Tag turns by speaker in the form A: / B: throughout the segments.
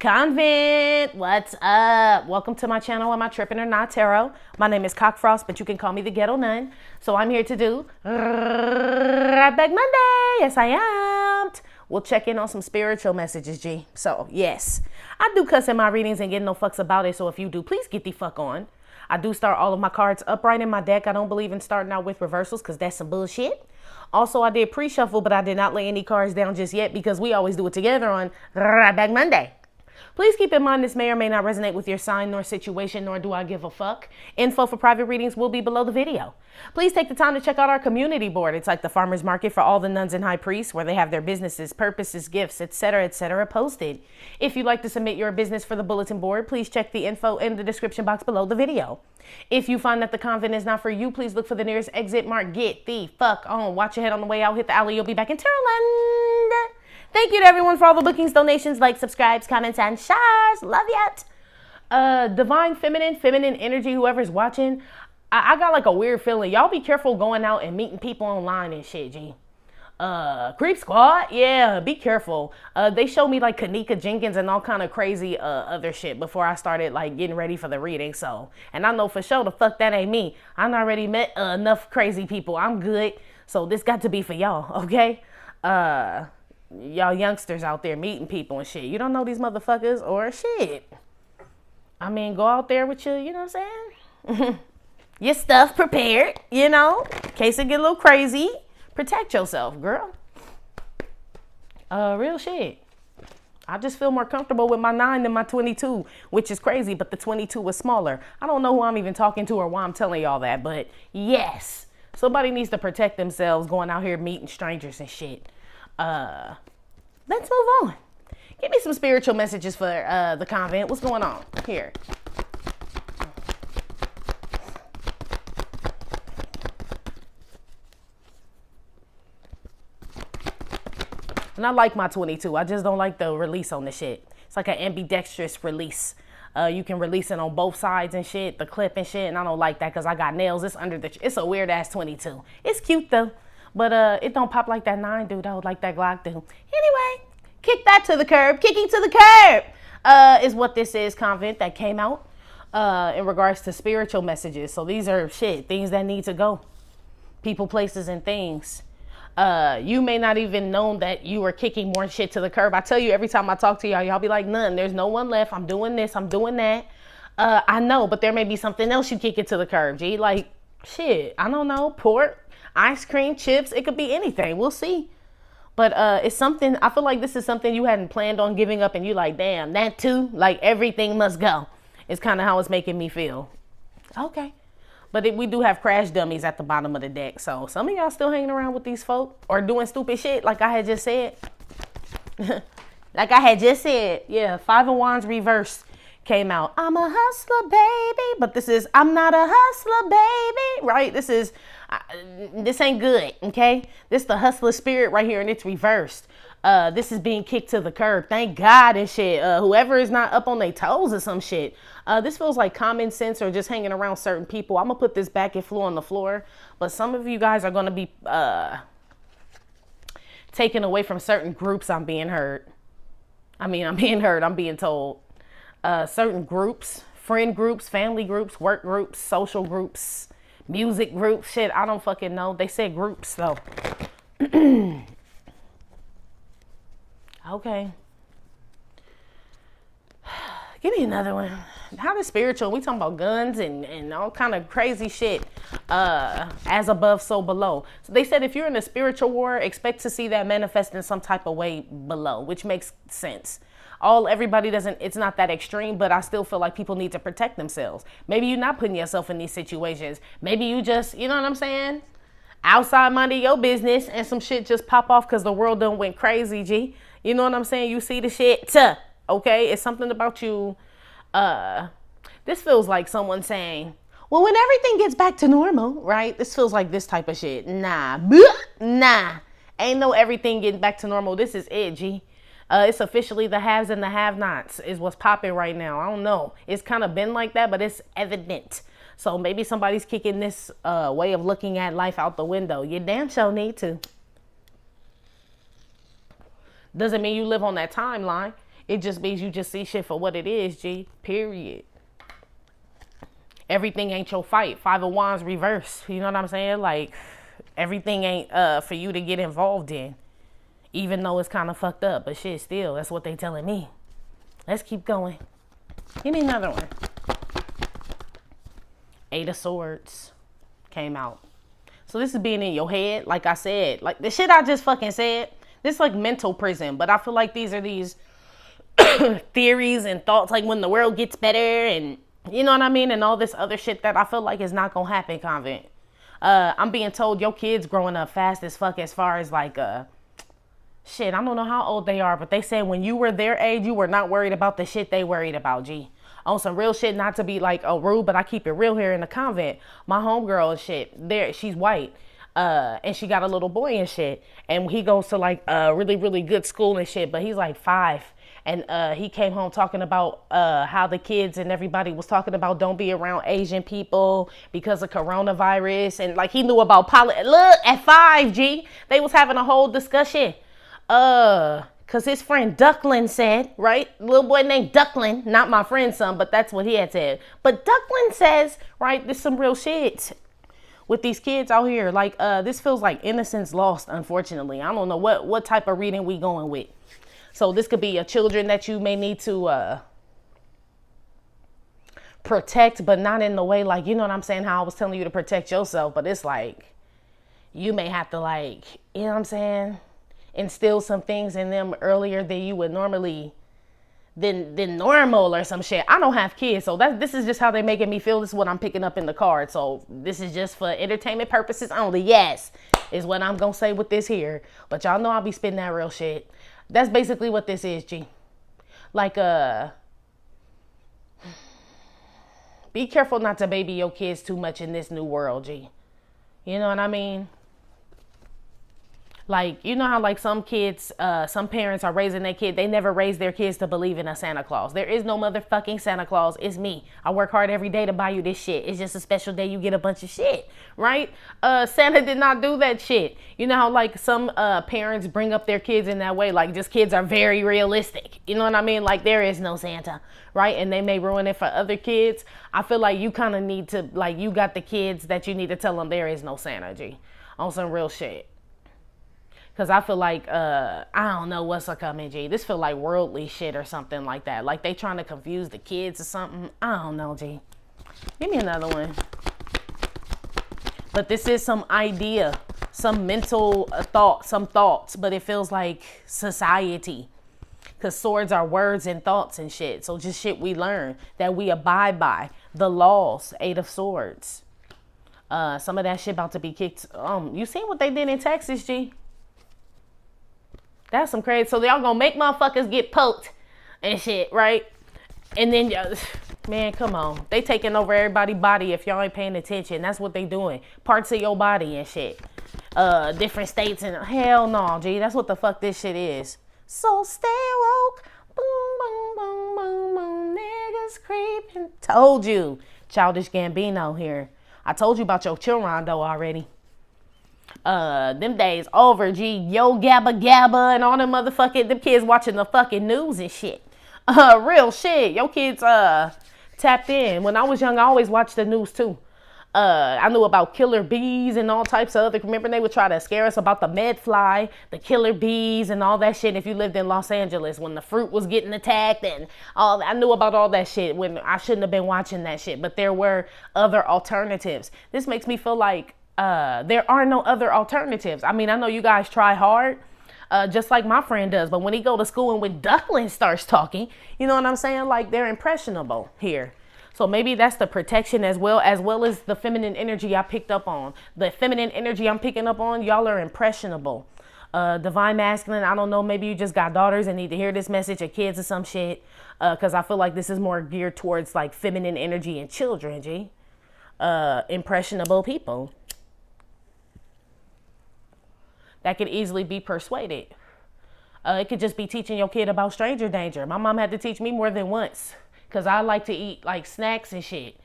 A: Convent, what's up? Welcome to my channel. Am I tripping or not, tarot? My name is Cockfrost, but you can call me the ghetto nun. So I'm here to do Bag Monday. Yes, I am. We'll check in on some spiritual messages, G. So yes, I do cuss in my readings and get no fucks about it. So if you do, please get the fuck on. I do start all of my cards upright in my deck. I don't believe in starting out with reversals because that's some bullshit. Also, I did pre-shuffle, but I did not lay any cards down just yet because we always do it together on Bag Monday. Please keep in mind this may or may not resonate with your sign nor situation, nor do I give a fuck. Info for private readings will be below the video. Please take the time to check out our community board. It's like the farmer's market for all the nuns and high priests where they have their businesses, purposes, gifts, etc., posted. If you'd like to submit your business for the bulletin board, please check the info in the description box below the video. If you find that the convent is not for you, please look for the nearest exit marked Get the Fuck On. Watch your head on the way out, hit the alley, you'll be back in Turbulent. Thank you to everyone for all the bookings, donations, likes, subscribes, comments, and shares. Love ya. Divine feminine energy, whoever's watching. I got like a weird feeling. Y'all be careful going out and meeting people online and shit, G. Creep Squad, yeah, be careful. They showed me like Kanika Jenkins and all kind of crazy other shit before I started like getting ready for the reading. So, and I know for sure the fuck that ain't me. I already met enough crazy people. I'm good. So this got to be for y'all, okay? Y'all youngsters out there meeting people and shit. You don't know these motherfuckers or shit. I mean, go out there with your, you know what I'm saying? Your stuff prepared, you know, in case it get a little crazy. Protect yourself, girl. Real shit. I just feel more comfortable with my 9 than my 22, which is crazy, but the 22 was smaller. I don't know who I'm even talking to or why I'm telling y'all that, but yes, somebody needs to protect themselves going out here meeting strangers and shit. Let's move on. Give me some spiritual messages for the convent. What's going on here? And I like my 22. I just don't like the release on the shit. It's like an ambidextrous release. You can release it on both sides and shit, the clip and shit. And I don't like that because I got nails. It's under the. It's a weird ass 22. It's cute though. But it don't pop like that 9 do though, like that Glock do. Anyway, kick that to the curb. Kicking to the curb is what this is, convent, that came out in regards to spiritual messages. So these are shit, things that need to go. People, places, and things. You may not even know that you are kicking more shit to the curb. I tell you every time I talk to y'all, y'all be like, none. There's no one left. I'm doing this. I'm doing that. I know, but there may be something else you kick it to the curb, G. Like, shit, I don't know, pork. Ice cream, chips, it could be anything. We'll see. But it's something, I feel like this is something you hadn't planned on giving up and you like, damn, that too? Like everything must go. It's kind of how it's making me feel. Okay. But we do have crash dummies at the bottom of the deck. So some of y'all still hanging around with these folk or doing stupid shit like I had just said. Yeah, 5 of Wands reversed came out. I'm a hustler, baby. But this is, I'm not a hustler, baby. Right? This ain't good, okay? This the hustler spirit right here, and it's reversed. This is being kicked to the curb. Thank God and shit. Whoever is not up on their toes or some shit. This feels like common sense or just hanging around certain people. I'm going to put this back and flew on the floor. But some of you guys are going to be taken away from certain groups. I'm being told. Certain groups, friend groups, family groups, work groups, social groups, music groups, shit, I don't fucking know. They said groups, though. Okay. Give me another one. How is spiritual? We talking about guns and all kind of crazy shit. As above, so below. So they said if you're in a spiritual war, expect to see that manifest in some type of way below, which makes sense. Everybody doesn't, it's not that extreme, but I still feel like people need to protect themselves. Maybe you're not putting yourself in these situations. Maybe you just, you know what I'm saying? Outside minding your business and some shit just pop off because the world done went crazy, G. You know what I'm saying? You see the shit, okay? It's something about you. This feels like someone saying, well, when everything gets back to normal, right? This feels like this type of shit. Nah. Ain't no everything getting back to normal. This is it, G. It's officially the haves and the have-nots is what's popping right now. I don't know. It's kind of been like that, but it's evident. So maybe somebody's kicking this way of looking at life out the window. You damn sure need to. Doesn't mean you live on that timeline. It just means you just see shit for what it is, G. Period. Everything ain't your fight. Five of Wands reverse. You know what I'm saying? Like, everything ain't for you to get involved in. Even though it's kind of fucked up. But shit, still, that's what they telling me. Let's keep going. Give me another one. Eight of Swords came out. So this is being in your head. Like I said, like the shit I just fucking said. This is like mental prison. But I feel like these are these theories and thoughts. Like when the world gets better and you know what I mean? And all this other shit that I feel like is not going to happen, Convent. I'm being told your kids growing up fast as fuck as far as like, shit, I don't know how old they are, but they said when you were their age, you were not worried about the shit they worried about, G. On some real shit, not to be like, rude, but I keep it real here in the Convent. My homegirl and shit, she's white. And she got a little boy and shit. And he goes to like a really, really good school and shit, but he's like 5. And he came home talking about how the kids and everybody was talking about don't be around Asian people because of coronavirus. And like he knew about look, at 5, G, they was having a whole discussion. Cause his friend Ducklin said, right? Little boy named Ducklin, not my friend's son, but that's what he had said. But Ducklin says, right, this some real shit with these kids out here. Like, this feels like innocence lost, unfortunately. I don't know what type of reading we going with. So this could be your children that you may need to protect, but not in the way like, you know what I'm saying, how I was telling you to protect yourself. But it's like, you may have to like, you know what I'm saying, instill some things in them earlier than you would normally, than normal or some shit. I don't have kids, so this is just how they making me feel. This is what I'm picking up in the card. So this is just for entertainment purposes only. Yes, is what I'm going to say with this here. But y'all know I'll be spitting that real shit. That's basically what this is, G. Like, be careful not to baby your kids too much in this new world, G. You know what I mean? Like, you know how like some kids, some parents are raising their kid. They never raise their kids to believe in a Santa Claus. There is no motherfucking Santa Claus. It's me. I work hard every day to buy you this shit. It's just a special day you get a bunch of shit, right? Santa did not do that shit. You know how like some parents bring up their kids in that way. Like just kids are very realistic. You know what I mean? Like there is no Santa, right? And they may ruin it for other kids. I feel like you kind of need to, like you got the kids that you need to tell them there is no Santa, G. On some real shit. Because I feel like, I don't know what's coming, G. This feel like worldly shit or something like that. Like they trying to confuse the kids or something. I don't know, G. Give me another one. But this is some idea, some mental thought, some thoughts. But it feels like society. Because swords are words and thoughts and shit. So just shit we learn that we abide by. The laws, 8 of Swords. Some of that shit about to be kicked. You seen what they did in Texas, G? That's some crazy. So y'all gonna make motherfuckers get poked and shit, right? And then, man, come on. They taking over everybody's body if y'all ain't paying attention. That's what they doing. Parts of your body and shit. Different states and hell no, G. That's what the fuck this shit is. So stay woke. Boom, boom, boom, boom, boom. Niggas creeping. Told you. Childish Gambino here. I told you about your children though already. Them days over, G. Yo Gabba Gabba and all them motherfucking, them kids watching the fucking news and shit. Real shit. Your kids tapped in. When I was young, I always watched the news too. I knew about killer bees and all types of other. Remember they would try to scare us about the medfly, the killer bees and all that shit if you lived in Los Angeles when the fruit was getting attacked and all. I knew about all that shit when I shouldn't have been watching that shit. But there were other alternatives. This makes me feel like there are no other alternatives. I mean, I know you guys try hard, just like my friend does. But when he go to school and when Ducklin starts talking, you know what I'm saying? Like they're impressionable here. So maybe that's the protection as well as the feminine energy I picked up on. The feminine energy I'm picking up on, y'all are impressionable. Divine masculine, I don't know, maybe you just got daughters and need to hear this message or kids or some shit. Because I feel like this is more geared towards like feminine energy and children, G. Impressionable people. That could easily be persuaded. It could just be teaching your kid about stranger danger. My mom had to teach me more than once. Because I like to eat like snacks and shit.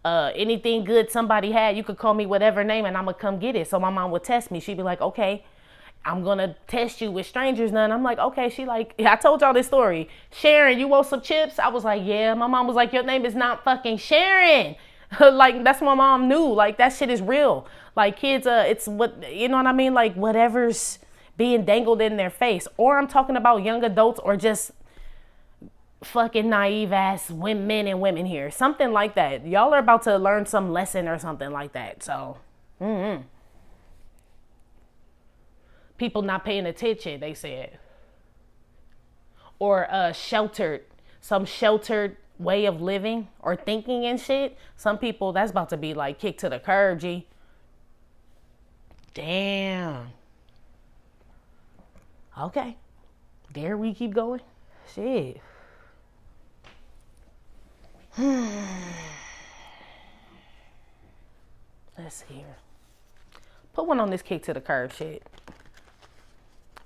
A: Anything good somebody had, you could call me whatever name and I'm going to come get it. So my mom would test me. She'd be like, okay, I'm going to test you with strangers now. And I'm like, okay. She like, I told y'all this story. Sharon, you want some chips? I was like, yeah. My mom was like, your name is not fucking Sharon. Like, that's what my mom knew. Like, that shit is real. Like, kids, it's what, you know what I mean? Like, whatever's being dangled in their face. Or I'm talking about young adults or just fucking naive ass men and women here. Something like that. Y'all are about to learn some lesson or something like that. So, people not paying attention, they said. Or some sheltered way of living or thinking and shit. Some people, that's about to be like kicked to the curb, G. Damn. Okay. Dare we keep going? Shit. Let's see here. Put one on this kick to the curb shit.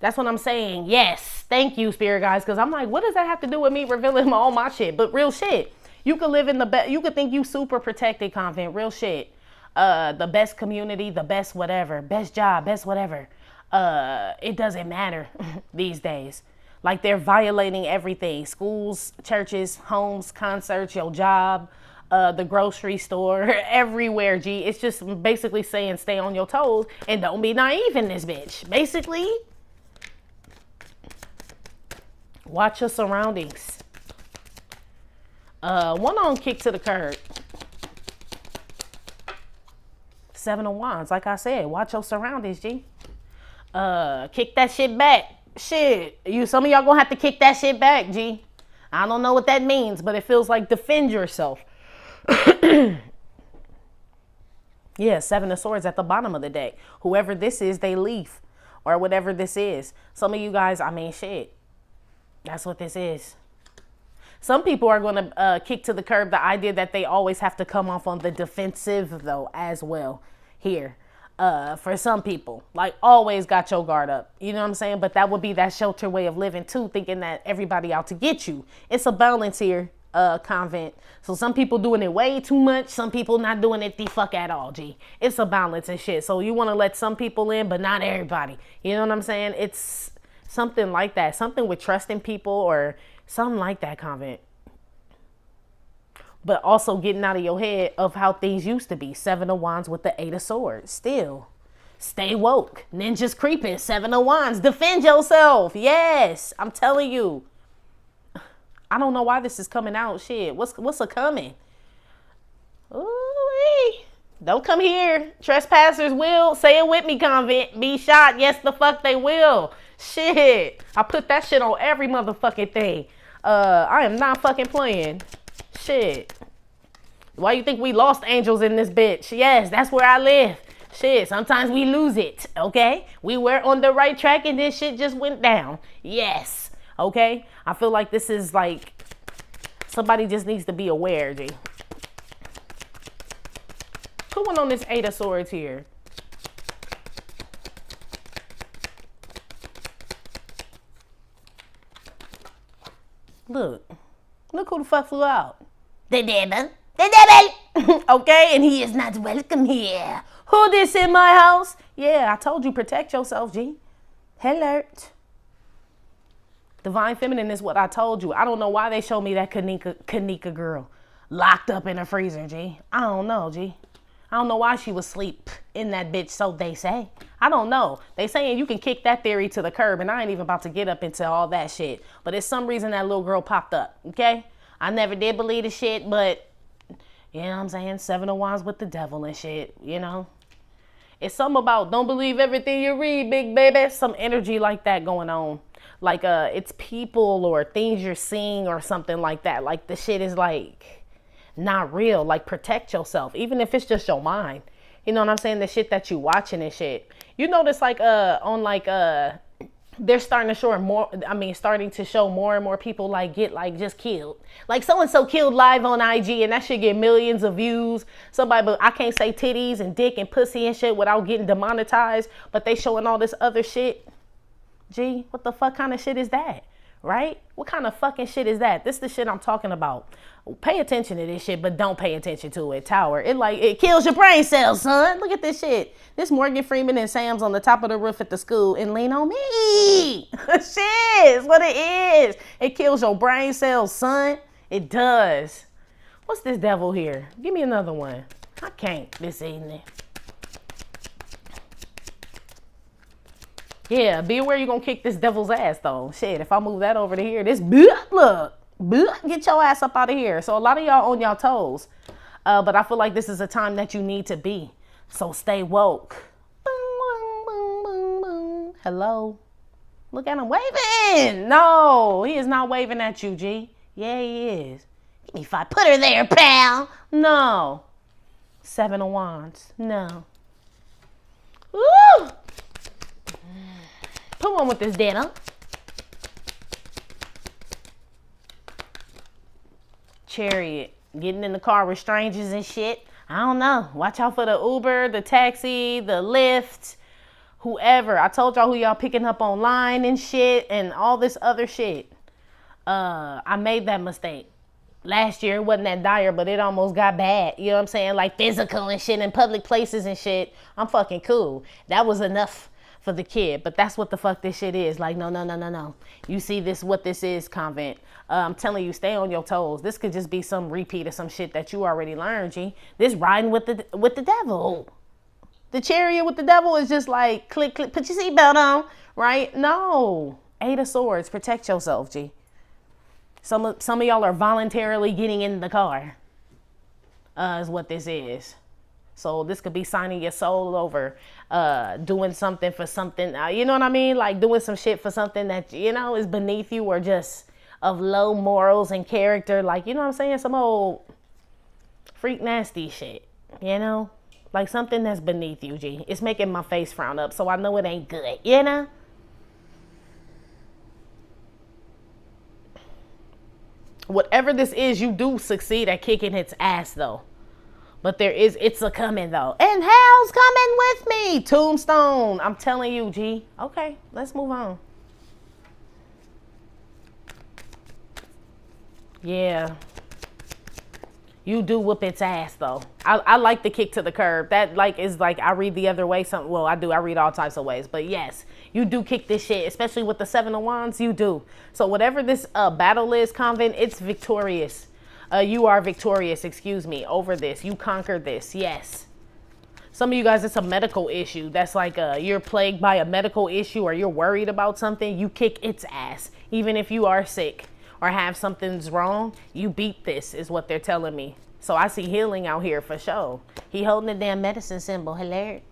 A: That's what I'm saying. Yes. Thank you, spirit guys. Because I'm like, what does that have to do with me revealing all my shit? But real shit. You could live in the best. You could think you super protected, Convent. Real shit. The best community, the best whatever. Best job, best whatever. It doesn't matter these days. Like they're violating everything. Schools, churches, homes, concerts, your job, the grocery store, everywhere, G. It's just basically saying stay on your toes and don't be naive in this bitch. Basically. Watch your surroundings. One on kick to the curb. 7 of Wands. Like I said, watch your surroundings, G. Kick that shit back. Shit. Some of y'all gonna have to kick that shit back, G. I don't know what that means, but it feels like defend yourself. Yeah, 7 of Swords at the bottom of the deck. Whoever this is, they leave. Or whatever this is. Some of you guys, I mean, shit. That's what this is. Some people are going to kick to the curb the idea that they always have to come off on the defensive, though, as well here. For some people, like always got your guard up. You know what I'm saying? But that would be that shelter way of living, too, thinking that everybody out to get you. It's a balance here, Convent. So some people doing it way too much. Some people not doing it the fuck at all, G. It's a balance and shit. So you want to let some people in, but not everybody. You know what I'm saying? It's something like that. Something with trusting people or something like that, Convent. But also getting out of your head of how things used to be. 7 of Wands with the 8 of Swords. Still. Stay woke. Ninjas creeping. 7 of Wands. Defend yourself. Yes. I'm telling you. I don't know why this is coming out. Shit. What's a coming? Ooh, don't come here. Trespassers will. Say it with me, Convent. Be shot. Yes, the fuck they will. Shit. I put that shit on every motherfucking thing. I am not fucking playing. Shit. Why you think we lost angels in this bitch? Yes, that's where I live. Shit, sometimes we lose it, okay? We were on the right track and this shit just went down. Yes, okay? I feel like this is like, somebody just needs to be aware, G. Put one on this 8 of Swords here. Look who the fuck flew out. The devil. The devil. Okay, and he is not welcome here. Who this in my house? Yeah, I told you, protect yourself, G. Alert. Divine Feminine is what I told you. I don't know why they showed me that Kanika girl locked up in a freezer, G. I don't know, G. I don't know why she was asleep in that bitch, so they say. I don't know. They saying you can kick that theory to the curb, and I ain't even about to get up into all that shit. But it's some reason that little girl popped up, okay? I never did believe the shit, but, you know what I'm saying? 7 of Wands with the devil and shit, you know? It's something about don't believe everything you read, big baby. Some energy like that going on. Like, it's people or things you're seeing or something like that. Like, the shit is like not real. Like, protect yourself, even if it's just your mind. You know what I'm saying? The shit that you watching and shit. You notice like on like they're starting to show more. I mean, starting to show more and more people like get like just killed. Like so and so killed live on IG, and that shit get millions of views. Somebody, but I can't say titties and dick and pussy and shit without getting demonetized. But they showing all this other shit. Gee, what the fuck kind of shit is that? right? What kind of fucking shit is that? This is the shit I'm talking about. Pay attention to this shit, but don't pay attention to it. Tower. It kills your brain cells, son. Look at this shit. This Morgan Freeman and Sam's on the top of the roof at the school and lean on me. Shit is what it is. It kills your brain cells, son. It does. What's this devil here? Give me another one. I can't this evening. Yeah, be aware you're going to kick this devil's ass, though. Shit, if I move that over to here, this, look, get your ass up out of here. So a lot of y'all on y'all toes. But I feel like this is a time that you need to be. So stay woke. Hello? Look at him waving. No, he is not waving at you, G. Yeah, he is. Give me 5. Put her there, pal. No. 7 of Wands. No. Woo! Put one with this dinner. Chariot. Getting in the car with strangers and shit. I don't know. Watch out for the Uber, the taxi, the Lyft, whoever. I told y'all who y'all picking up online and shit and all this other shit. I made that mistake. Last year, it wasn't that dire, but it almost got bad. You know what I'm saying? Like physical and shit in public places and shit. I'm fucking cool. That was enough for the kid, but that's what the fuck this shit is. Like, no. You see this, what this is, Convent. I'm telling you, stay on your toes. This could just be some repeat of some shit that you already learned, G. This riding with the devil. The chariot with the devil is just like, click, click, put your seatbelt on, right? No. 8 of Swords, protect yourself, G. Some of y'all are voluntarily getting in the car, is what this is. So this could be signing your soul over, doing something for something, you know what I mean? Like doing some shit for something that, you know, is beneath you or just of low morals and character. Like, you know what I'm saying? Some old freak nasty shit, you know? Like something that's beneath you, G. It's making my face frown up, so I know it ain't good, you know? Whatever this is, you do succeed at kicking its ass, though. But it's a coming, though. And hell's coming with me. Tombstone. I'm telling you, G. Okay, let's move on. Yeah. You do whoop its ass, though. I like the kick to the curb. That, like, is like, I read the other way. Well, I do. I read all types of ways. But, yes, you do kick this shit, especially with the 7 of Wands. You do. So, whatever this battle is, Convent, it's victorious. You are victorious, over this. You conquered this, yes. Some of you guys, it's a medical issue. That's like you're plagued by a medical issue or you're worried about something. You kick its ass. Even if you are sick or have something's wrong, you beat this, is what they're telling me. So I see healing out here for sure. He holding the damn medicine symbol. Hilarious.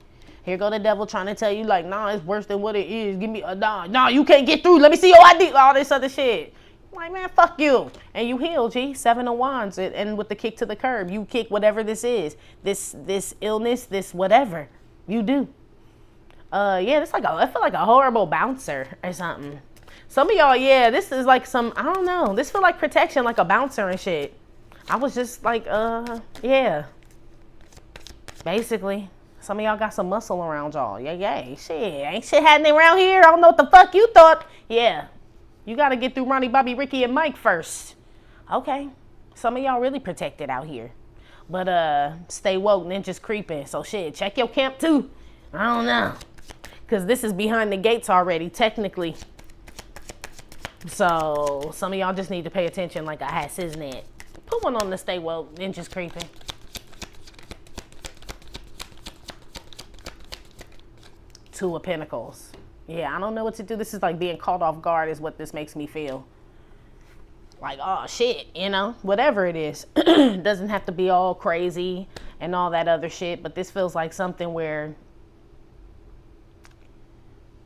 A: Here go the devil trying to tell you, like, nah, it's worse than what it is. Give me a nah. Nah, you can't get through. Let me see your ID. All this other shit. Like, man, fuck you. And you heal, G. 7 of Wands. And with the kick to the curb, you kick whatever this is. This illness, this whatever. You do. Yeah, I feel like a horrible bouncer or something. Some of y'all, yeah, this is like some, I don't know. This feel like protection, like a bouncer and shit. I was just like, yeah. Basically. Some of y'all got some muscle around y'all. Yeah. Shit. Ain't shit happening around here. I don't know what the fuck you thought. Yeah. You got to get through Ronnie, Bobby, Ricky, and Mike first. Okay. Some of y'all really protected out here. But stay woke, ninjas creeping. So shit, check your camp too. I don't know. Because this is behind the gates already, technically. So some of y'all just need to pay attention like I had Siznet. Put one on the stay woke, ninjas creeping. Two of Pentacles. Yeah, I don't know what to do. This is like being caught off guard is what this makes me feel. Like, oh, shit, you know, whatever it is. It doesn't have to be all crazy and all that other shit, but this feels like something where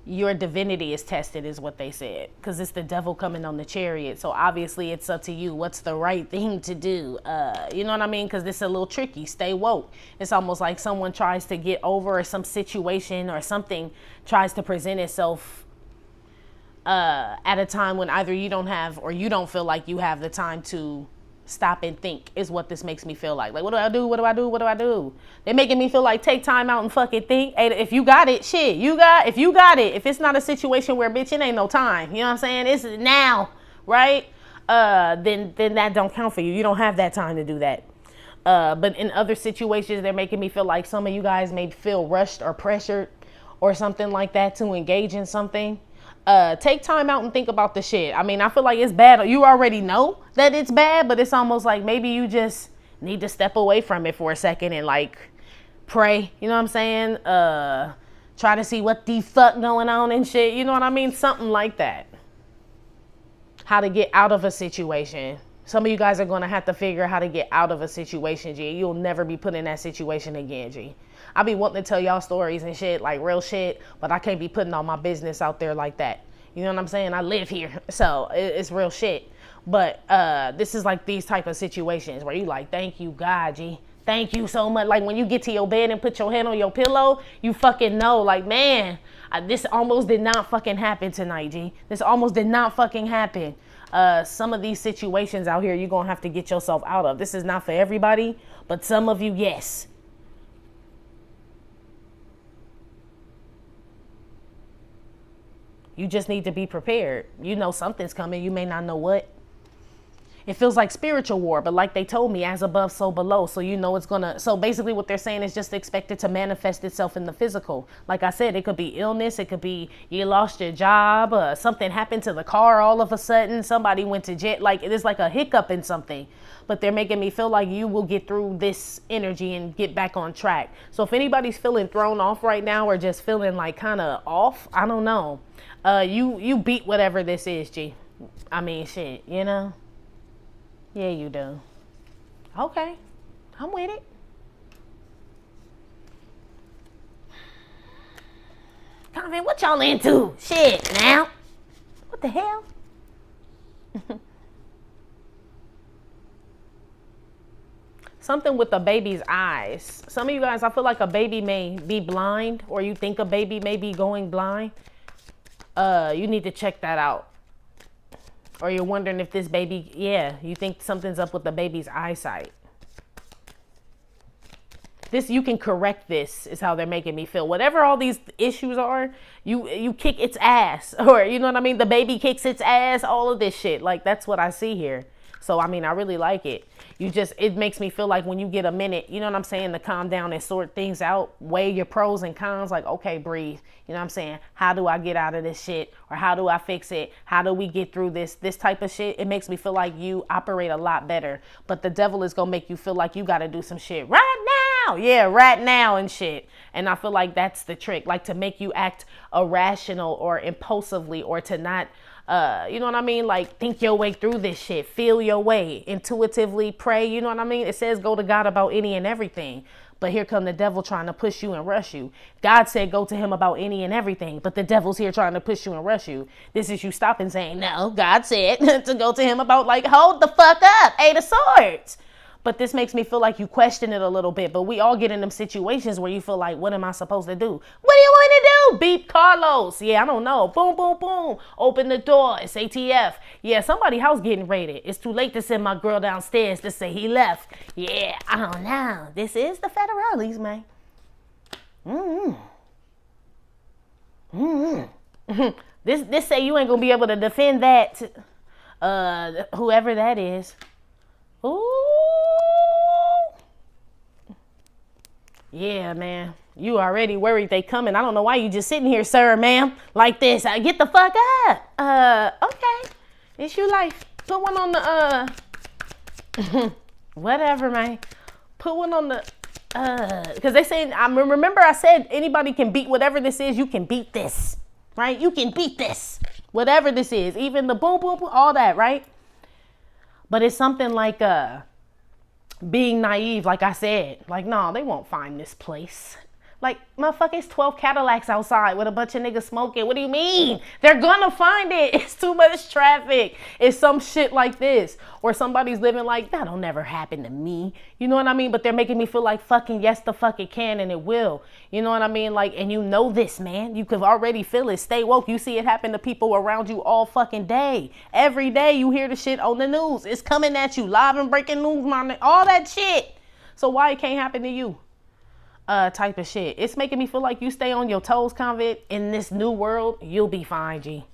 A: your divinity is tested is what they said, because it's the devil coming on the chariot. So obviously it's up to you. What's the right thing to do? You know what I mean? Because this is a little tricky. Stay woke. It's almost like someone tries to get over some situation or something tries to present itself at a time when either you don't have or you don't feel like you have the time to stop and think is what this makes me feel like. Like, what do I do? What do I do? What do I do? They're making me feel like take time out and fucking think. Hey, if you got it, shit, if you got it. If it's not a situation where, bitch, it ain't no time. You know what I'm saying? It's now, right? Then that don't count for you. You don't have that time to do that. But in other situations, they're making me feel like some of you guys may feel rushed or pressured or something like that to engage in something. Take time out and think about the shit. I mean, I feel like it's bad. You already know that it's bad, but it's almost like maybe you just need to step away from it for a second and like pray. You know what I'm saying? Try to see what the fuck going on and shit. You know what I mean? Something like that. How to get out of a situation. Some of you guys are going to have to figure out how to get out of a situation, G. You'll never be put in that situation again, G. I be wanting to tell y'all stories and shit, like real shit, but I can't be putting all my business out there like that. You know what I'm saying? I live here, so it's real shit. But this is like these type of situations where you like, thank you, God, G. Thank you so much. Like when you get to your bed and put your head on your pillow, you fucking know, like, man, this almost did not fucking happen tonight, G. This almost did not fucking happen. Some of these situations out here, you're going to have to get yourself out of. This is not for everybody, but some of you, yes. You just need to be prepared. You know something's coming. You may not know what. It feels like spiritual war, but like they told me, as above, so below. So you know it's gonna, so basically what they're saying is just expect it to manifest itself in the physical. Like I said, it could be illness. It could be you lost your job. Something happened to the car all of a sudden. Somebody went to jail. Like it is like a hiccup in something. But they're making me feel like you will get through this energy and get back on track. So if anybody's feeling thrown off right now or just feeling like kind of off, I don't know. You beat whatever this is, G. I mean, shit, you know? Yeah, you do. Okay. I'm with it. Convent, what y'all into? Shit, now. What the hell? Something with the baby's eyes. Some of you guys, I feel like a baby may be blind, or you think a baby may be going blind. You need to check that out. Or you're wondering if this baby, yeah, you think something's up with the baby's eyesight. This, you can correct this, is how they're making me feel. Whatever all these issues are, you kick its ass. Or, you know what I mean? The baby kicks its ass, all of this shit. Like, that's what I see here. So, I mean, I really like it. It makes me feel like when you get a minute, you know what I'm saying, to calm down and sort things out, weigh your pros and cons, like, okay, breathe. You know what I'm saying? How do I get out of this shit? Or how do I fix it? How do we get through this type of shit? It makes me feel like you operate a lot better. But the devil is going to make you feel like you got to do some shit right now. Yeah, right now and shit. And I feel like that's the trick, like to make you act irrational or impulsively, or to not, you know what I mean? Like, think your way through this shit. Feel your way. Intuitively pray. You know what I mean? It says go to God about any and everything. But here come the devil trying to push you and rush you. God said go to him about any and everything. But the devil's here trying to push you and rush you. This is you stopping saying, no, God said to go to him about, like, hold the fuck up. Eight of Swords. But this makes me feel like you question it a little bit. But we all get in them situations where you feel like, what am I supposed to do? What do you want to do? Beep Carlos. Yeah, I don't know. Boom, boom, boom. Open the door. It's ATF. Yeah, somebody's house getting raided. It's too late to send my girl downstairs to say he left. Yeah, I don't know. This is the federales, man. This say you ain't going to be able to defend that. Whoever that is. Ooh. Yeah, man. You already worried they coming. I don't know why you just sitting here, sir, ma'am, like this. Get the fuck up. Okay. It's your life. Put one on the, whatever, man. Put one on the, because they say, remember I said anybody can beat whatever this is. You can beat this, right? You can beat this. Whatever this is. Even the boom, boom, boom, all that, right? But it's something like being naive, like I said. Like, no, they won't find this place. Like, motherfucker, it's 12 Cadillacs outside with a bunch of niggas smoking. What do you mean? They're gonna find it. It's too much traffic. It's some shit like this. Or somebody's living like, that'll never happen to me. You know what I mean? But they're making me feel like fucking yes, the fuck it can and it will. You know what I mean? Like, and you know this, man. You could already feel it. Stay woke. You see it happen to people around you all fucking day. Every day you hear the shit on the news. It's coming at you. Live and breaking news, man. All that shit. So why it can't happen to you? Type of shit. It's making me feel like you stay on your toes, Convent. In this new world, you'll be fine, G.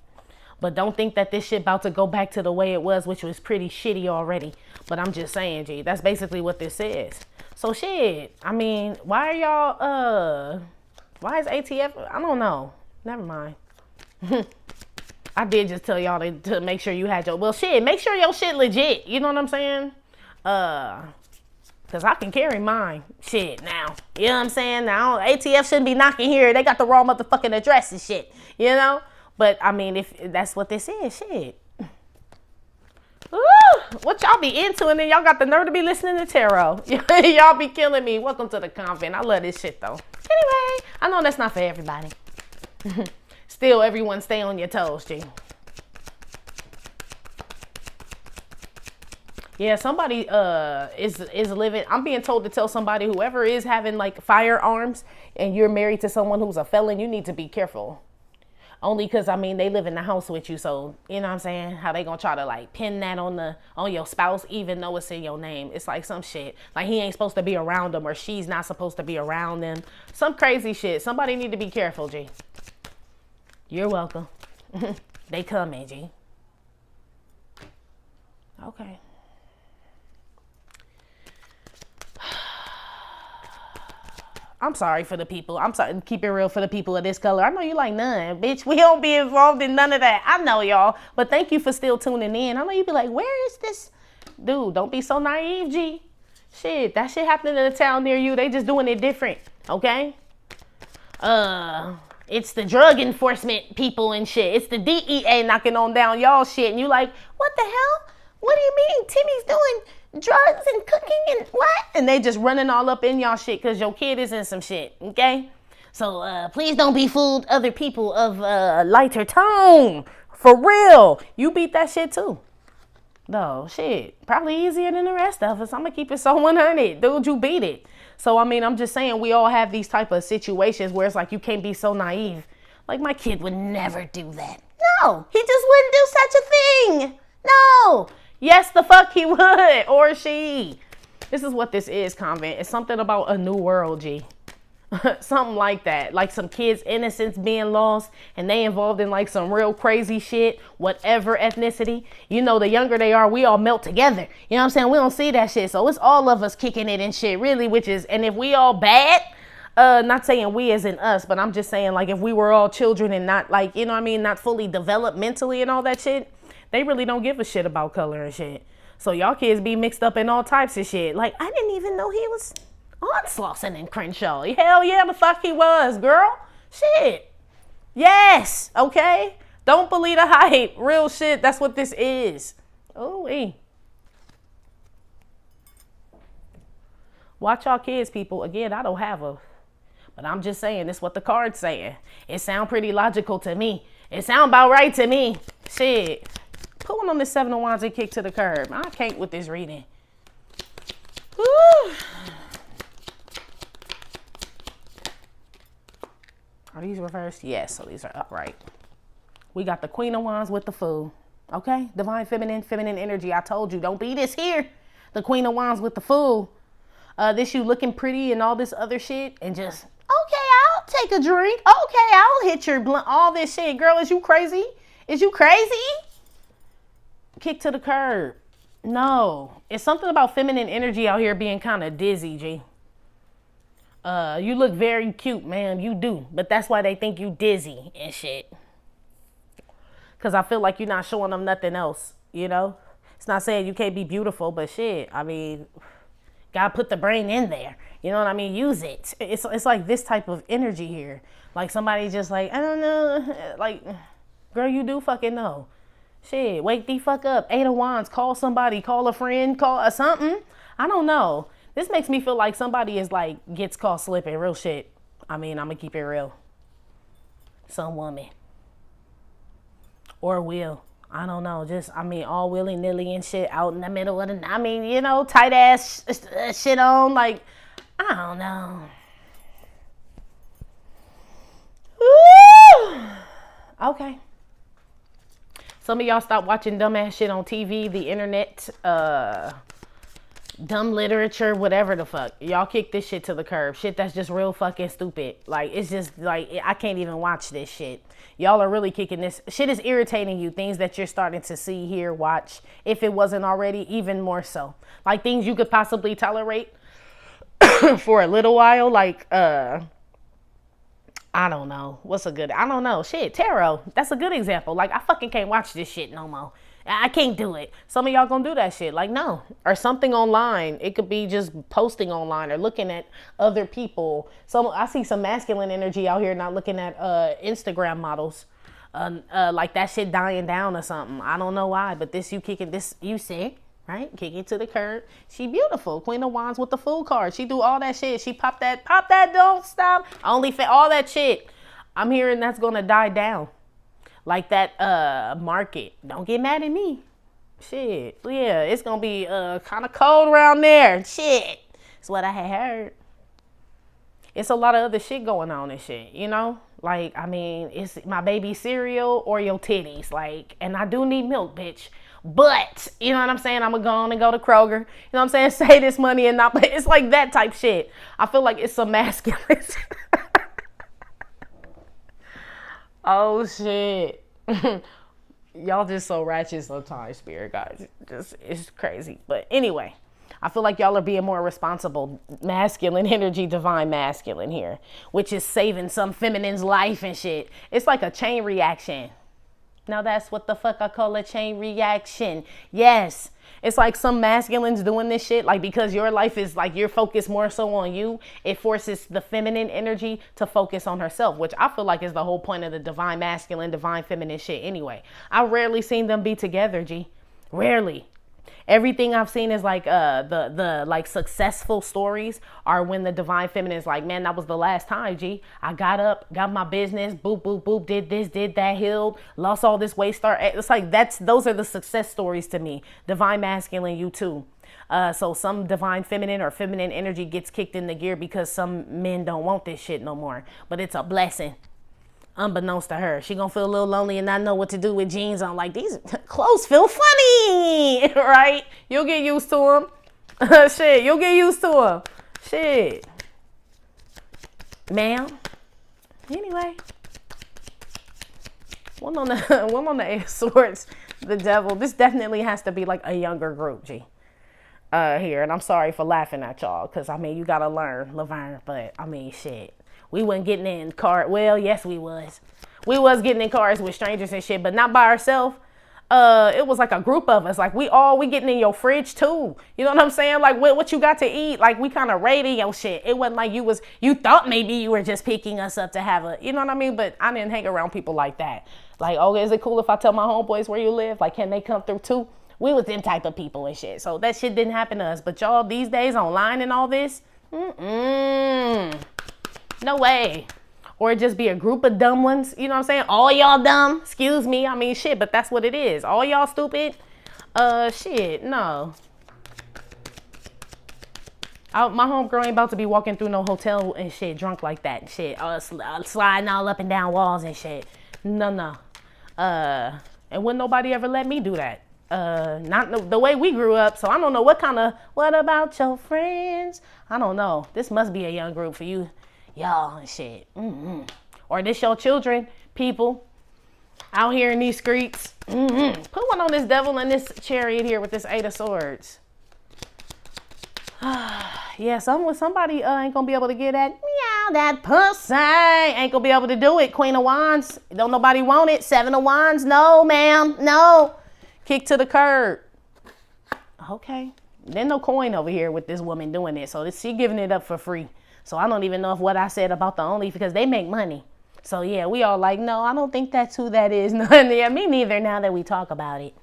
A: But don't think that this shit about to go back to the way it was, which was pretty shitty already. But I'm just saying, G, that's basically what this is. So shit, I mean, why are y'all, why is ATF, I don't know. Never mind. I did just tell y'all to make sure you had your, well shit, make sure your shit legit. You know what I'm saying? Because I can carry mine. Shit, now. You know what I'm saying? Now, ATF shouldn't be knocking here. They got the wrong motherfucking address and shit. You know? But, I mean, if that's what this is, shit. Woo! What y'all be into, and then y'all got the nerve to be listening to tarot. Y'all be killing me. Welcome to the Convent. I love this shit, though. Anyway, I know that's not for everybody. Still, everyone stay on your toes, G. Yeah, somebody is living. I'm being told to tell somebody, whoever is having like firearms and you're married to someone who's a felon, you need to be careful. Only because, I mean, they live in the house with you. So, you know what I'm saying? How they gonna try to like pin that on your spouse, even though it's in your name. It's like some shit. Like he ain't supposed to be around them, or she's not supposed to be around them. Some crazy shit. Somebody need to be careful, G. You're welcome. They coming, G. Okay. I'm sorry for the people. I'm sorry. Keep it real for the people of this color. I know you like none, bitch. We don't be involved in none of that. I know y'all. But thank you for still tuning in. I know you be like, where is this? Dude, don't be so naive, G. Shit, that shit happening in a town near you. They just doing it different, okay? It's the drug enforcement people and shit. It's the DEA knocking on down y'all shit. And you like, what the hell? What do you mean? Timmy's doing drugs and cooking and what? And they just running all up in y'all shit because your kid is in some shit, okay? So please don't be fooled, other people of lighter tone. For real. You beat that shit too. No, shit. Probably easier than the rest of us. I'm going to keep it so 100. Dude, you beat it. So, I mean, I'm just saying we all have these type of situations where it's like you can't be so naive. Like my kid would never do that. No, he just wouldn't do such a thing. No. Yes, the fuck he would, or she. This is what this is, Convent. It's something about a new world, G. Something like that. Like some kids' innocence being lost and they involved in like some real crazy shit, whatever ethnicity. You know, the younger they are, we all melt together. You know what I'm saying? We don't see that shit. So it's all of us kicking it and shit, really, which is, and if we all bad, not saying we as in us, but I'm just saying like if we were all children and not like, you know what I mean, not fully developed mentally and all that shit, they really don't give a shit about color and shit. So y'all kids be mixed up in all types of shit. Like, I didn't even know he was onslaughting in Crenshaw. Hell yeah, the fuck he was, girl. Shit. Yes, okay? Don't believe the hype. Real shit, that's what this is. Ooh-wee. Watch y'all kids, people. Again, I don't have a, but I'm just saying, this is what the card's saying. It sound pretty logical to me. It sound about right to me. Shit. Put one on the 7 of Wands and kick to the curb. I can't with this reading. Woo. Are these reversed? Yes, so these are upright. We got the Queen of Wands with the Fool. Okay? Divine feminine energy. I told you, don't be this here. The Queen of Wands with the Fool. This you looking pretty and all this other shit and just, okay, I'll take a drink. Okay, I'll hit your blunt. All this shit. Girl, is you crazy? Is you crazy? Kick to the curb. No. It's something about feminine energy out here being kind of dizzy, G. You look very cute, man. You do. But that's why they think you dizzy and shit. Because I feel like you're not showing them nothing else, you know? It's not saying you can't be beautiful, but shit, I mean, God put the brain in there. You know what I mean? Use it. It's like this type of energy here. Like somebody just like, I don't know. Like, girl, you do fucking know. Shit, wake the fuck up. 8 of Wands, call somebody, call a friend, call something. I don't know. This makes me feel like somebody is like, gets caught slipping, real shit. I mean, I'm gonna keep it real. Some woman. Or will. I don't know. Just, I mean, all willy-nilly and shit out in the middle of the, I mean, you know, tight ass shit on. Like, I don't know. Woo! Okay. Some of y'all stop watching dumbass shit on TV, the internet, dumb literature, whatever the fuck. Y'all kick this shit to the curb. Shit that's just real fucking stupid. Like, it's just, like, I can't even watch this shit. Y'all are really kicking this. Shit is irritating you. Things that you're starting to see, hear, watch. If it wasn't already, even more so. Like, things you could possibly tolerate for a little while. Like, I don't know. What's a good, I don't know. Shit, tarot. That's a good example. Like, I fucking can't watch this shit no more. I can't do it. Some of y'all gonna do that shit. Like, no. Or something online. It could be just posting online or looking at other people. I see some masculine energy out here not looking at Instagram models. Like that shit dying down or something. I don't know why, but this you kicking this, you see, right? Kick it to the curb. She beautiful. Queen of Wands with the full card. She do all that shit. She pop that, don't stop. All that shit. I'm hearing that's gonna die down. Like that market. Don't get mad at me. Shit. Yeah, it's gonna be kind of cold around there. Shit. That's what I had heard. It's a lot of other shit going on and shit, you know? Like, I mean, it's my baby cereal or your titties. Like, and I do need milk, bitch. But, you know what I'm saying? I'm gonna go on and go to Kroger. You know what I'm saying? Save this money and not, it's like that type shit. I feel like it's some masculine. Oh shit. Y'all just so ratchet sometimes, spirit guys. Just, it's crazy. But anyway, I feel like y'all are being more responsible. Masculine energy, divine masculine here, which is saving some feminine's life and shit. It's like a chain reaction. Now that's what the fuck I call a chain reaction. Yes. It's like some masculines doing this shit, like, because your life is like, you're focused more so on you. It forces the feminine energy to focus on herself, which I feel like is the whole point of the divine masculine, divine feminine shit anyway. I've rarely seen them be together, G. Rarely. Everything I've seen is like the like successful stories are when the divine feminine is like, man, that was the last time, G. I got up, got my business, boop, boop, boop, did this, did that, healed, lost all this weight, it's like those are the success stories to me. Divine masculine, you too. So some divine feminine or feminine energy gets kicked in the gear because some men don't want this shit no more. But it's a blessing. Unbeknownst to her, she gonna feel a little lonely and not know what to do with jeans on. Like, these clothes feel funny, right? You'll get used to them. Shit, you'll get used to them. Shit, ma'am. Anyway, one on the Eight of Swords, the Devil. This definitely has to be like a younger group, G. Here, and I'm sorry for laughing at y'all, cause I mean you gotta learn, Laverne. But I mean, shit. We wasn't getting in cars. Well, yes, we was. We was getting in cars with strangers and shit, but not by ourselves. It was like a group of us. Like, we getting in your fridge too. You know what I'm saying? Like, what you got to eat? Like, we kind of raided your shit. It wasn't like you thought maybe you were just picking us up to have a, you know what I mean? But I didn't hang around people like that. Like, okay, is it cool if I tell my homeboys where you live? Like, can they come through too? We was them type of people and shit. So that shit didn't happen to us. But y'all, these days online and all this, no way. Or just be a group of dumb ones. You know what I'm saying? All y'all dumb. Excuse me. I mean, shit, but that's what it is. All y'all stupid. Shit, no. My homegirl ain't about to be walking through no hotel and shit drunk like that and shit. Sliding all up and down walls and shit. No. And wouldn't nobody ever let me do that. Not the way we grew up. So I don't know what about your friends? I don't know. This must be a young group for you. Y'all and shit. Or this your children, people out here in these streets. Put one on this Devil and this Chariot here with this Eight of Swords. Yeah, somebody ain't gonna be able to get that pussy. Ain't gonna be able to do it. Queen of Wands. Don't nobody want it. Seven of Wands. No, ma'am. No. Kick to the curb. Okay. There's no coin over here with this woman doing it. So she giving it up for free. So I don't even know if what I said about the only, because they make money. So yeah, we all like, no, I don't think that's who that is. Yeah, me neither now that we talk about it.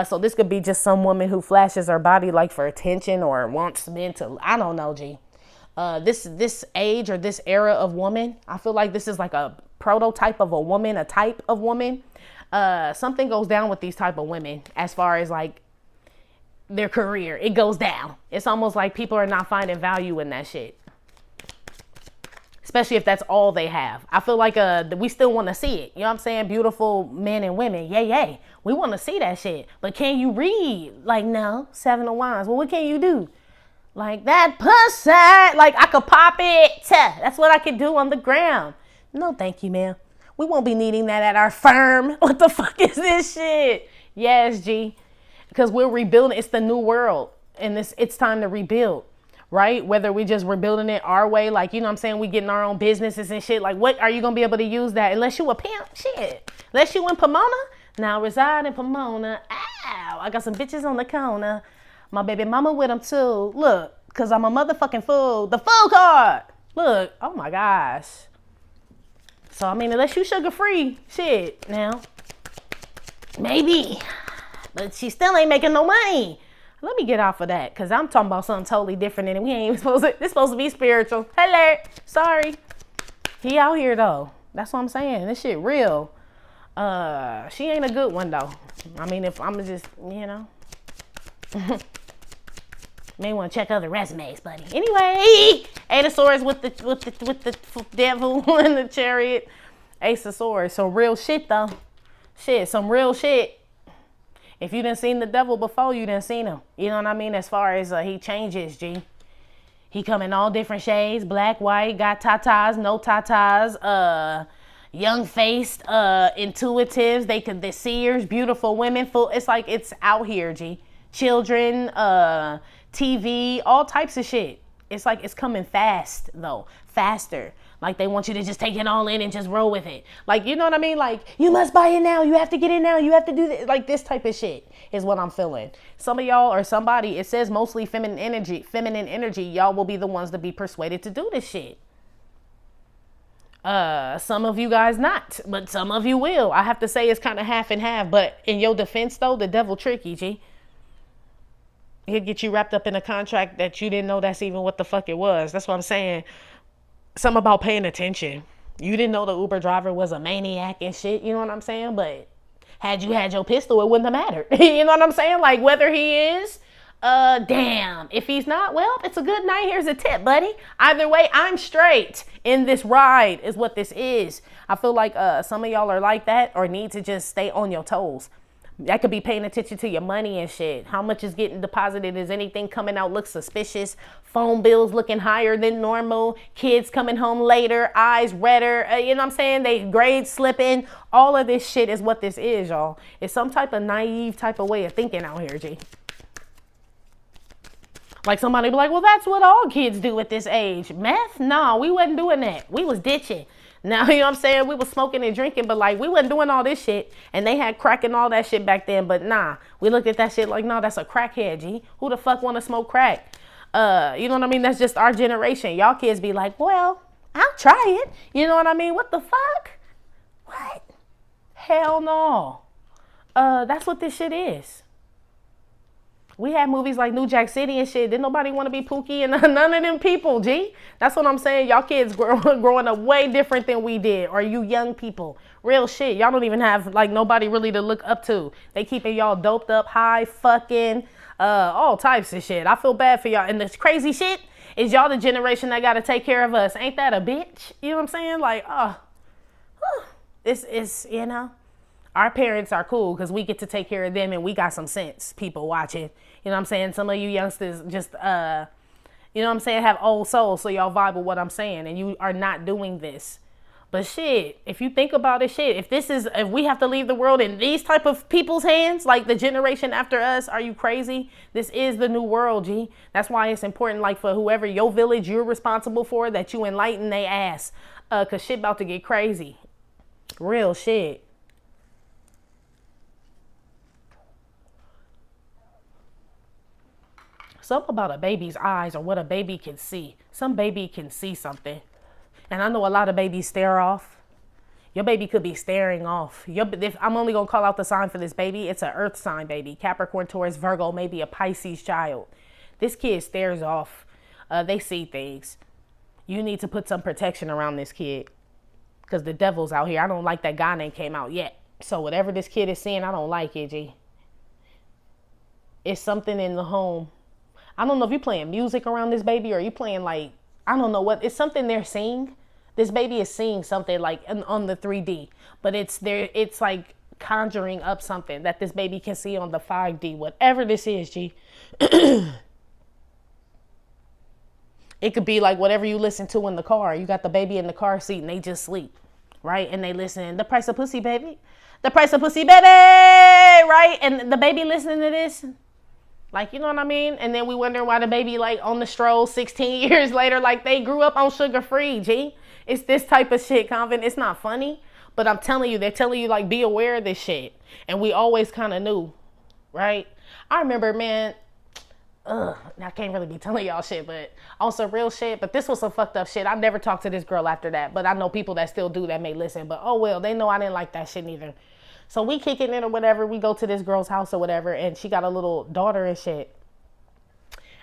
A: So this could be just some woman who flashes her body like for attention or wants men to, I don't know, G. this age or this era of woman, I feel like this is like a prototype of a woman, a type of woman. Something goes down with these type of women as far as like their career. It goes down. It's almost like people are not finding value in that shit. Especially if that's all they have. I feel like we still want to see it. You know what I'm saying? Beautiful men and women. Yay. We want to see that shit. But can you read? Like, no. 7 of Wands. Well, what can you do? Like, that pussy. Like, I could pop it. That's what I could do on the ground. No, thank you, ma'am. We won't be needing that at our firm. What the fuck is this shit? Yes, G. Because we're rebuilding. It's the new world. And it's time to rebuild. Right? Whether we just rebuilding it our way, like, you know what I'm saying? We getting our own businesses and shit. Like, what are you going to be able to use that? Unless you a pimp. Shit. Unless you in Pomona. Now reside in Pomona. Ow. I got some bitches on the corner. My baby mama with them too. Look. Because I'm a motherfucking fool. The fool card. Look. Oh my gosh. So, I mean, unless you sugar free. Shit. Now. Maybe. But she still ain't making no money. Let me get off of that, because I'm talking about something totally different, and we ain't even supposed to, it's supposed to be spiritual. Hello. Sorry. He out here, though. That's what I'm saying. This shit real. She ain't a good one, though. I mean, if I'm just, you know. May want to check other resumes, buddy. Anyway, Eight of Swords with the devil and the chariot. Ace of Swords. So real shit, though. Shit, some real shit. If you done seen the devil before, you done seen him. You know what I mean? As far as he changes, G. He come in all different shades. Black, white, got tatas, no tatas. Young-faced, intuitives. They're seers, beautiful women. Full. It's like it's out here, G. Children, TV, all types of shit. It's like it's coming fast, though. Faster. Like, they want you to just take it all in and just roll with it. Like, you know what I mean? Like, you must buy it now. You have to get it now. You have to do this. Like, this type of shit is what I'm feeling. Some of y'all or somebody, it says mostly feminine energy. Y'all will be the ones to be persuaded to do this shit. Some of you guys not, but some of you will. I have to say it's kind of half and half. But in your defense, though, the devil tricky, G. He'll get you wrapped up in a contract that you didn't know that's even what the fuck it was. That's what I'm saying. Something about paying attention. You didn't know the Uber driver was a maniac and shit. You know what I'm saying? But had you had your pistol, it wouldn't have mattered. You know what I'm saying? Like, whether he is, damn. If he's not, well, it's a good night. Here's a tip, buddy. Either way, I'm straight in this ride is what this is. I feel like some of y'all are like that or need to just stay on your toes. That could be paying attention to your money and shit. How much is getting deposited? Is anything coming out look suspicious? Phone bills looking higher than normal. Kids coming home later. Eyes redder. You know what I'm saying? They grades slipping. All of this shit is what this is, y'all. It's some type of naive type of way of thinking out here, G. Like somebody be like, well, that's what all kids do at this age. Meth? No, we wasn't doing that. We was ditching. Now, you know what I'm saying? We was smoking and drinking, but like we wasn't doing all this shit. And they had crack and all that shit back then. But nah, we looked at that shit like, no, that's a crackhead, G. Who the fuck want to smoke crack? You know what I mean? That's just our generation. Y'all kids be like, well, I'll try it. You know what I mean? What the fuck? What? Hell no. That's what this shit is. We had movies like New Jack City and shit. Didn't nobody want to be Pookie and none of them people, G. That's what I'm saying. Y'all kids growing up way different than we did. Or you young people. Real shit. Y'all don't even have like nobody really to look up to. They keeping y'all doped up, high, fucking, all types of shit. I feel bad for y'all. And this crazy shit is y'all the generation that got to take care of us. Ain't that a bitch? You know what I'm saying? Like, it's, you know. Our parents are cool because we get to take care of them and we got some sense, people watching. You know what I'm saying? Some of you youngsters just, you know what I'm saying, have old souls, so y'all vibe with what I'm saying, and you are not doing this. But shit, if you think about it, shit, if we have to leave the world in these type of people's hands, like the generation after us, are you crazy? This is the new world, G. That's why it's important, like for whoever your village you're responsible for, that you enlighten they ass, because shit about to get crazy. Real shit. Something about a baby's eyes or what a baby can see. Some baby can see something. And I know a lot of babies stare off. Your baby could be staring off. If I'm only going to call out the sign for this baby. It's an earth sign baby. Capricorn, Taurus, Virgo, maybe a Pisces child. This kid stares off. They see things. you need to put some protection around this kid. Because the devil's out here. I don't like that guy name came out yet. So whatever this kid is seeing, I don't like it, G. It's something in the home. I don't know if you're playing music around this baby or you playing like, I don't know what. It's something they're seeing. This baby is seeing something like on the 3D. But it's there. It's like conjuring up something that this baby can see on the 5D. Whatever this is, G. It could be like whatever you listen to in the car. You got the baby in the car seat and they just sleep, right? And they listen, the price of pussy, baby. The price of pussy, baby, right? And the baby listening to this, like, you know what I mean? And then we wonder why the baby, like, on the stroll 16 years later, like, they grew up on sugar-free, G. It's this type of shit, Convent. It's not funny, but I'm telling you, they're telling you, like, be aware of this shit. And we always kind of knew, right? I remember, man, I can't really be telling y'all shit, but on some real shit. But this was some fucked up shit. I never talked to this girl after that, but I know people that still do that may listen. But oh well, they know I didn't like that shit neither. So we kicking it or whatever. We go to this girl's house or whatever, and she got a little daughter and shit.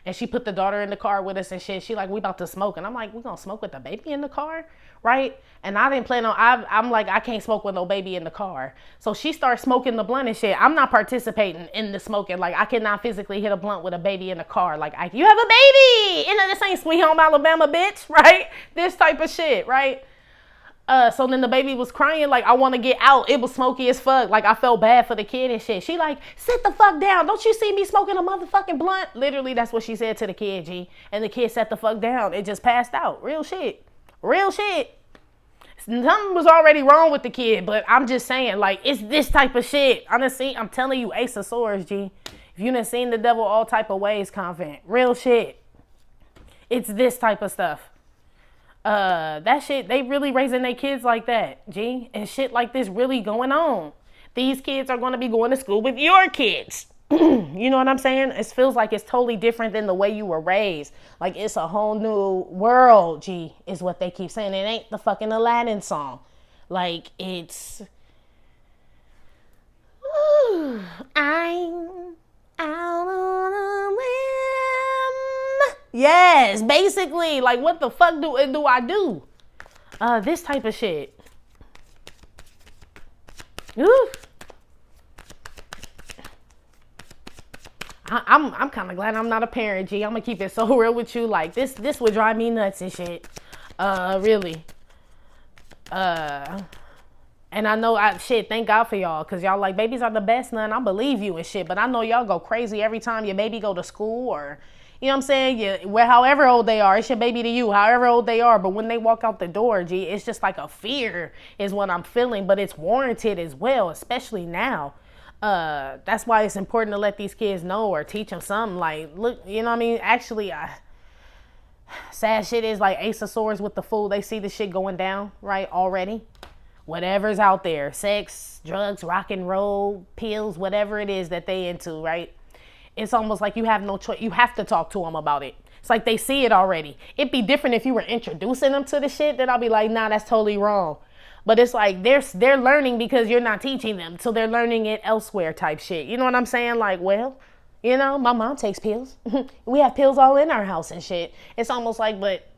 A: And she put the daughter in the car with us and shit. She like, we about to smoke. And I'm like, we gonna smoke with the baby in the car? Right? And I didn't plan on, I'm like, I can't smoke with no baby in the car. So she starts smoking the blunt and shit. I'm not participating in the smoking. Like, I cannot physically hit a blunt with a baby in the car. Like, you have a baby! And this ain't Sweet Home Alabama, bitch. Right? This type of shit, right? So then the baby was crying like, I want to get out. It was smoky as fuck. Like, I felt bad for the kid and shit. She like, sit the fuck down. Don't you see me smoking a motherfucking blunt? Literally, that's what she said to the kid, G. And the kid sat the fuck down. It just passed out. Real shit. Real shit. Something was already wrong with the kid, but I'm just saying, like, it's this type of shit. Honestly, I'm telling you, Ace of Swords, G. If you done seen the devil all type of ways, Confident. Real shit. It's this type of stuff. That shit, they really raising their kids like that, G, and shit like this really going on. These kids are going to be going to school with your kids. You know what I'm saying? It feels like it's totally different than the way you were raised. Like, it's a whole new world, G, is what they keep saying. It ain't the fucking Aladdin song. Like, it's... Ooh, I'm out on a limb. Yes, basically, like, what the fuck do I do? This type of shit. Ooh. I'm kind of glad I'm not a parent, G. I'm gonna keep it so real with you. Like, this would drive me nuts and shit. Really. And I know thank God for y'all, because y'all like, babies are the best, none. I believe you and shit, but I know y'all go crazy every time your baby go to school or, you know what I'm saying? However old they are, it's your baby to you, however old they are. But when they walk out the door, G, it's just like a fear is what I'm feeling, but it's warranted as well, especially now. That's why it's important to let these kids know or teach them something. Like, look, you know what I mean? Actually, sad shit is like Ace of Swords with the Fool. They see the shit going down, right, already. Whatever's out there, sex, drugs, rock and roll, pills, whatever it is that they into, right? It's almost like you have no choice. You have to talk to them about it. It's like they see it already. It'd be different if you were introducing them to the shit. Then I'll be like, nah, that's totally wrong. But it's like they're learning because you're not teaching them. So they're learning it elsewhere type shit. You know what I'm saying? Like, well, you know, my mom takes pills. We have pills all in our house and shit. It's almost like, but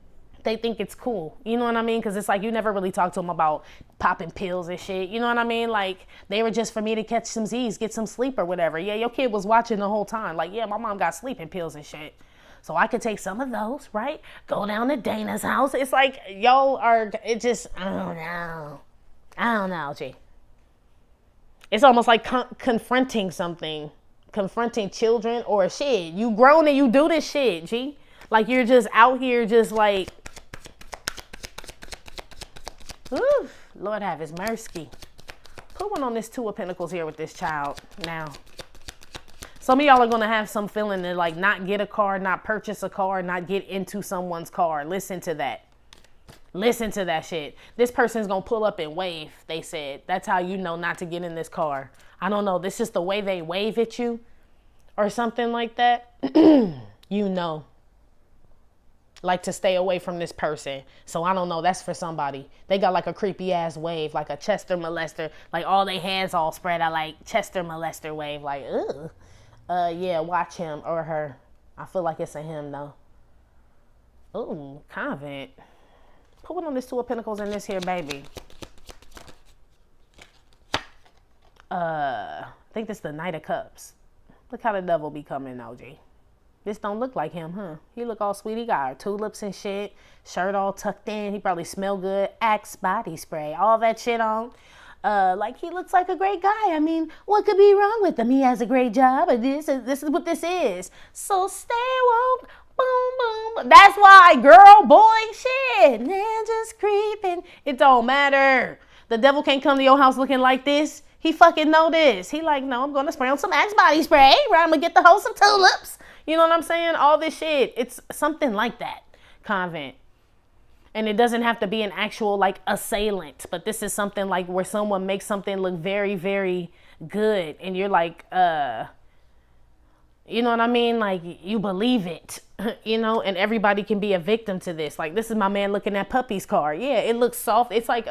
A: they think it's cool. You know what I mean? Because it's like you never really talk to them about popping pills and shit. You know what I mean? Like, they were just for me to catch some Z's, get some sleep or whatever. Yeah, your kid was watching the whole time. Like, yeah, my mom got sleeping pills and shit. So I could take some of those, right? Go down to Dana's house. It's like, y'all are, it just, I don't know, G. It's almost like confronting something. Confronting children or shit. You grown and you do this shit, G. Like, you're just out here just like, ooh, Lord have his mercy. Put one on this Two of Pentacles here with this child now. Some of y'all are going to have some feeling to like not get a car, not purchase a car, not get into someone's car. Listen to that. Listen to that shit. This person's going to pull up and wave, they said. That's how you know not to get in this car. I don't know. This is the way they wave at you or something like that. You know. Like to stay away from this person. So I don't know. That's for somebody. They got like a creepy ass wave, like a Chester molester. Like all their hands all spread out, like Chester molester wave. Like, ugh. Yeah, watch him or her. I feel like it's a him though. Ooh, Convent. Put one on this Two of Pentacles and this here, baby. I think this is the Knight of Cups. Look how the devil be coming, OG. This don't look like him, huh? He look all sweet. He got tulips and shit. Shirt all tucked in. He probably smell good. Axe body spray. All that shit on. Like he looks like a great guy. I mean, what could be wrong with him? He has a great job. And this is what this is. So stay woke. Boom, boom. That's why, girl, boy, shit. Man, just creeping. It don't matter. The devil can't come to your house looking like this. He fucking know this. He like, no, I'm going to spray on some Axe body spray. Right? I'm going to get the hoe some tulips. You know what I'm saying? All this shit. It's something like that, Convent. And it doesn't have to be an actual, like, assailant. But this is something like where someone makes something look very, very good. And you're like, you know what I mean? Like, you believe it, you know? And everybody can be a victim to this. Like, this is my man looking at Puppy's car. Yeah, it looks soft. It's like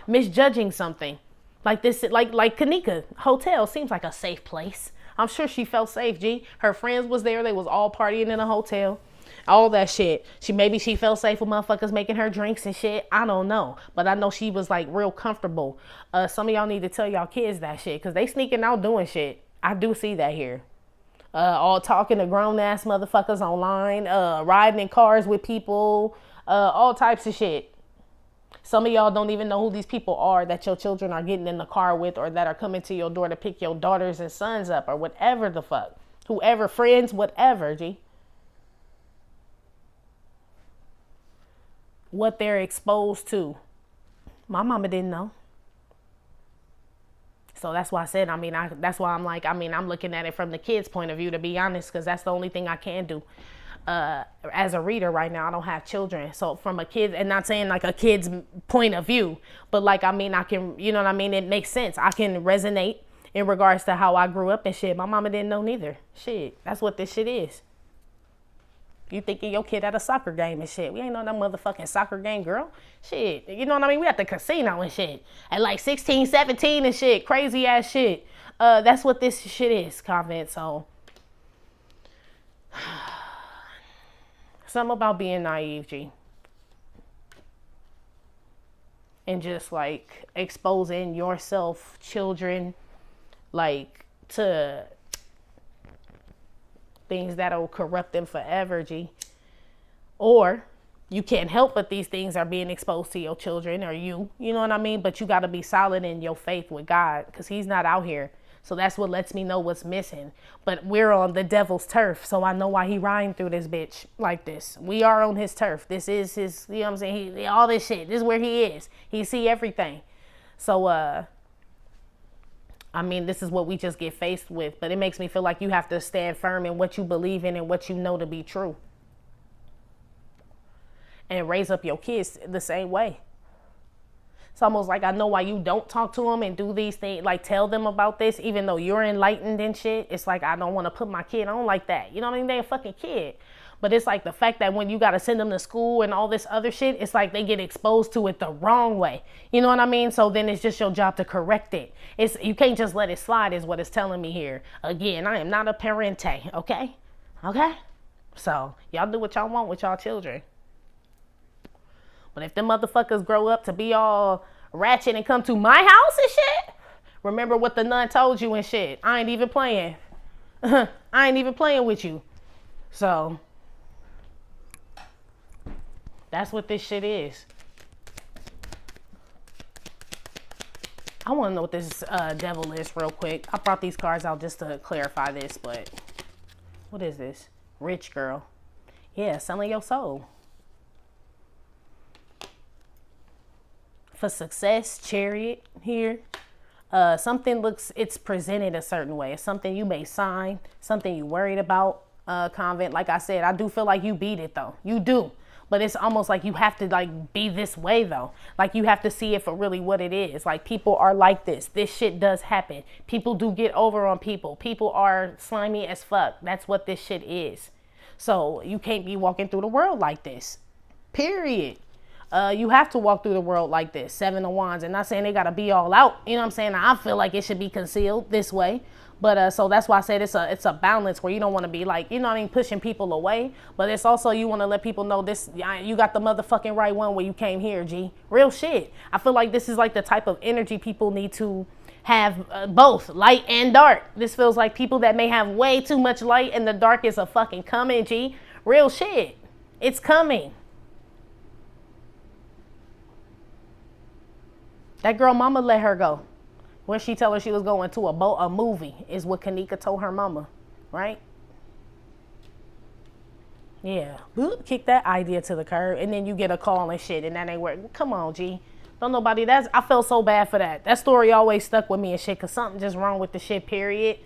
A: misjudging something. Like this, like Kanika Hotel seems like a safe place. I'm sure she felt safe, G. Her friends was there. They was all partying in a hotel. All that shit. Maybe she felt safe with motherfuckers making her drinks and shit. I don't know. But I know she was like real comfortable. Some of y'all need to tell y'all kids that shit. Because they sneaking out doing shit. I do see that here. All talking to grown ass motherfuckers online. Riding in cars with people. All types of shit. Some of y'all don't even know who these people are that your children are getting in the car with or that are coming to your door to pick your daughters and sons up or whatever the fuck. Whoever, friends, whatever, G. What they're exposed to. My mama didn't know. So that's why I said, that's why I'm like, I'm looking at it from the kids' point of view, to be honest, because that's the only thing I can do. As a reader right now, I don't have children. So from a kid, and not saying like a kid's point of view, but like, I can, you know what I mean? It makes sense. I can resonate in regards to how I grew up and shit. My mama didn't know neither. Shit, that's what this shit is. You thinking your kid at a soccer game and shit. We ain't on that motherfucking soccer game, girl. Shit, you know what I mean? We at the casino and shit. At like 16, 17 and shit. Crazy ass shit. That's what this shit is, Convent. So something about being naive, G. And just like exposing yourself, children, like to things that'll corrupt them forever, G. Or you can't help but these things are being exposed to your children or you know what I mean? But you got to be solid in your faith with God because he's not out here. So that's what lets me know what's missing. But we're on the devil's turf. So I know why he riding through this bitch like this. We are on his turf. This is his, you know what I'm saying? All this shit. This is where he is. He see everything. So, this is what we just get faced with. But it makes me feel like you have to stand firm in what you believe in and what you know to be true. And raise up your kids the same way. It's almost like I know why you don't talk to them and do these things, like tell them about this, even though you're enlightened and shit. It's like I don't want to put my kid on like that. You know what I mean? They're a fucking kid. But it's like the fact that when you got to send them to school and all this other shit, it's like they get exposed to it the wrong way. You know what I mean? So then it's just your job to correct it. You can't just let it slide is what it's telling me here. Again, I am not a parente, okay? Okay? So y'all do what y'all want with y'all children. But if them motherfuckers grow up to be all ratchet and come to my house and shit, remember what the nun told you and shit. I ain't even playing. I ain't even playing with you. So that's what this shit is. I want to know what this devil is real quick. I brought these cards out just to clarify this, but what is this? Rich girl. Yeah, selling your soul. For success, Chariot here. Something it's presented a certain way. It's something you may sign, something you worried about, Convent. Like I said, I do feel like you beat it though. You do. But it's almost like you have to like be this way though. Like you have to see it for really what it is. Like people are like this. This shit does happen. People do get over on people. People are slimy as fuck. That's what this shit is. So you can't be walking through the world like this. Period. You have to walk through the world like this. 7 of Wands. And not saying they got to be all out. You know what I'm saying? I feel like it should be concealed this way. But so that's why I said it's a balance where you don't want to be like, you know what I mean, pushing people away. But it's also you want to let people know this, you got the motherfucking right one where you came here, G. Real shit. I feel like this is like the type of energy people need to have, both light and dark. This feels like people that may have way too much light and the dark is a fucking coming, G. Real shit. It's coming. That girl mama let her go. When she tell her she was going to a movie is what Kanika told her mama, right? Yeah. Kick that idea to the curb and then you get a call and shit and that ain't work. Come on, G. Don't nobody, I felt so bad for that. That story always stuck with me and shit because something just wrong with the shit, period.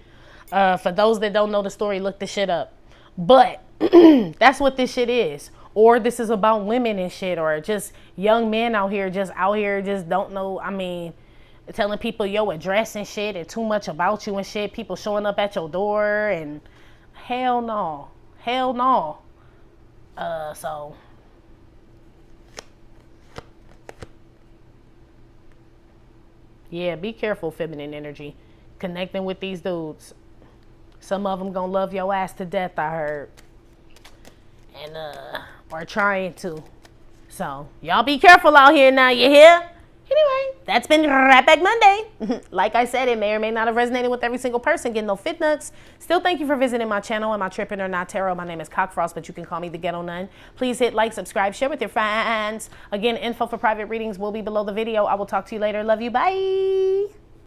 A: For those that don't know the story, look the shit up. But that's what this shit is. Or this is about women and shit, or just young men out here just don't know, I mean, telling people your address and shit and too much about you and shit. People showing up at your door and hell no. Hell no. So yeah, be careful, feminine energy. Connecting with these dudes. Some of them gonna love your ass to death, I heard. And or trying to. So y'all be careful out here now, you hear? Anyway, that's been Right Back Monday. Like I said, it may or may not have resonated with every single person. Getting no fit nuts. Still, thank you for visiting my channel and my Trippin' or Not Tarot. My name is Cockfrost, but you can call me the Ghetto Nun. Please hit like, subscribe, share with your friends. Again, info for private readings will be below the video. I will talk to you later. Love you. Bye.